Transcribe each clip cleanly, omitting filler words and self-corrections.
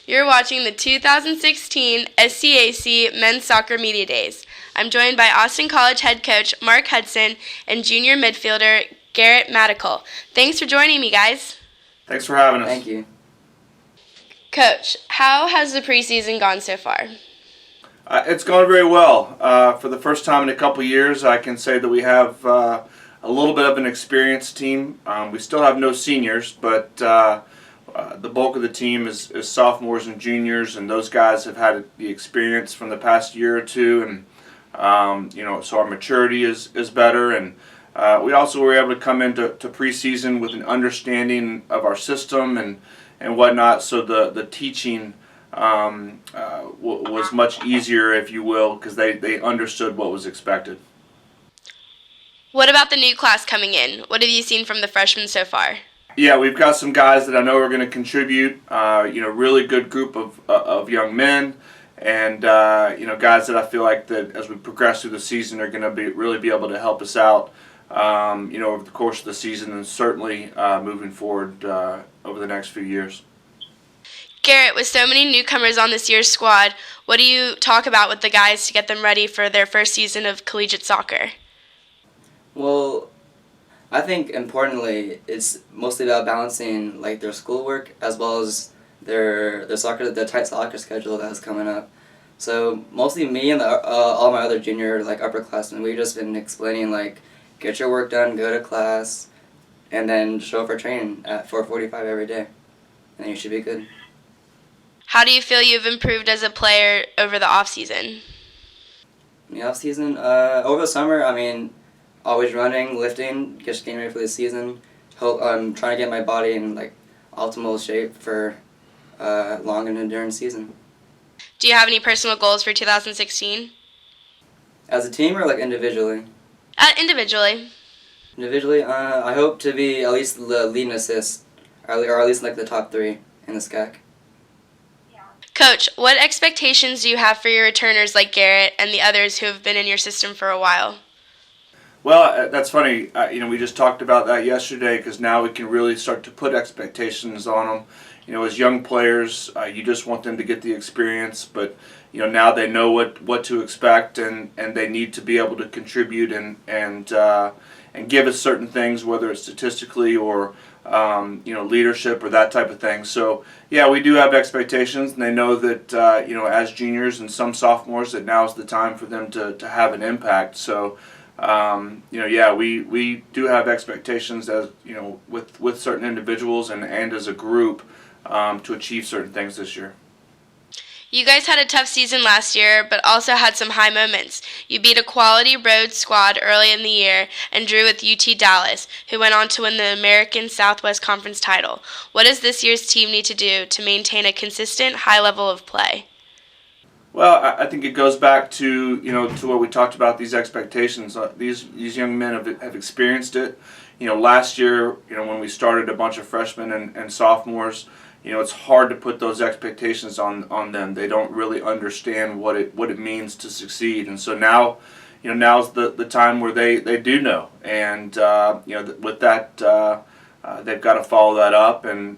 You're watching the 2016 SCAC Men's Soccer Media Days. I'm joined by Austin College head coach Mark Hudson and junior midfielder Garrett Madical. Thanks for joining me, guys. Thanks for having us. Thank you. Coach, how has the preseason gone so far? It's gone very well. For the first time in a couple years, I can say that we have a little bit of an experienced team. We still have no seniors, but the bulk of the team is sophomores and juniors, and those guys have had the experience from the past year or two, and so our maturity is better, and we also were able to come into preseason with an understanding of our system and whatnot, so the teaching was much easier, if you will, because they understood what was expected. What about the new class coming in? What have you seen from the freshmen so far? Yeah, we've got some guys that I know are going to contribute. Really good group of young men, and guys that I feel like that as we progress through the season are going to really be able to help us out. Over the course of the season, and certainly moving forward over the next few years. Garrett, with so many newcomers on this year's squad, what do you talk about with the guys to get them ready for their first season of collegiate soccer? Well, I think importantly, it's mostly about balancing their schoolwork as well as their soccer, the tight soccer schedule that's coming up. So mostly me and all my other junior upperclassmen, we've just been explaining get your work done, go to class, and then show up for training at 4:45 every day, and you should be good. How do you feel you've improved as a player over the off season? In the off season, over the summer, always running, lifting, just getting ready for the season. I'm trying to get my body in optimal shape for long and enduring season. Do you have any personal goals for 2016? As a team or individually? Individually. Individually, I hope to be at least the lead in assists, or at least the top 3 in the SCAC. Coach, what expectations do you have for your returners like Garrett and the others who have been in your system for a while? Well, that's funny. We just talked about that yesterday because now we can really start to put expectations on them. As young players, you just want them to get the experience, but now they know what to expect, and they need to be able to contribute and give us certain things, whether it's statistically or leadership or that type of thing. So yeah, we do have expectations, and they know that as juniors and some sophomores that now is the time for them to have an impact. So we do have expectations as with certain individuals and as a group to achieve certain things this year. You guys had a tough season last year, but also had some high moments. You beat a quality road squad early in the year and drew with UT Dallas, who went on to win the American Southwest Conference title. What does this year's team need to do to maintain a consistent high level of play? Well, I think it goes back to to what we talked about, these expectations. These young men have experienced it. Last year, when we started a bunch of freshmen and sophomores, it's hard to put those expectations on them. They don't really understand what it means to succeed, and so now, now's the time where they do know, and with that, they've got to follow that up and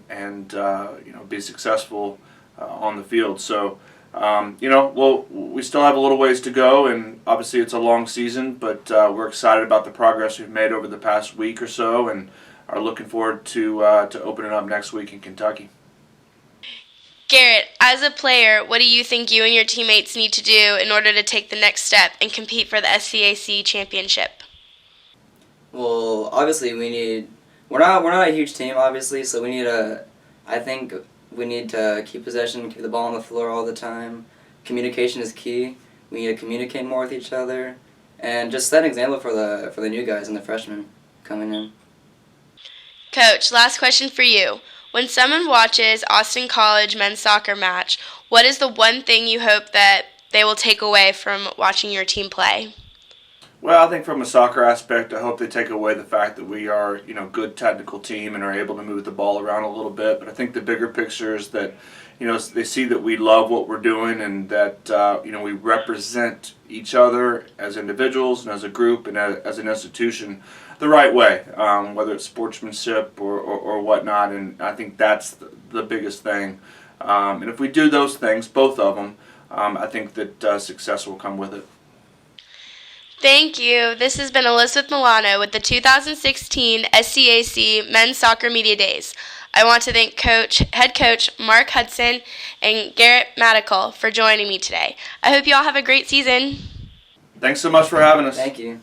be successful on the field. So. We still have a little ways to go, and obviously it's a long season, but we're excited about the progress we've made over the past week or so, and are looking forward to opening up next week in Kentucky. Garrett, as a player, what do you think you and your teammates need to do in order to take the next step and compete for the SCAC championship? Well, obviously we're not a huge team, obviously, so I think we need to keep possession, keep the ball on the floor all the time. Communication is key. We need to communicate more with each other, and just set an example for the new guys and the freshmen coming in. Coach, last question for you. When someone watches Austin College men's soccer match, what is the one thing you hope that they will take away from watching your team play? Well, I think from a soccer aspect, I hope they take away the fact that we are, good technical team and are able to move the ball around a little bit. But I think the bigger picture is that, they see that we love what we're doing, and that, we represent each other as individuals and as a group and as an institution the right way, whether it's sportsmanship or whatnot. And I think that's the biggest thing And if we do those things, both of them, I think that success will come with it. Thank you. This has been Elizabeth Milano with the 2016 SCAC Men's Soccer Media Days. I want to thank head coach Mark Hudson and Garrett Madical for joining me today. I hope you all have a great season. Thanks so much for having us. Thank you.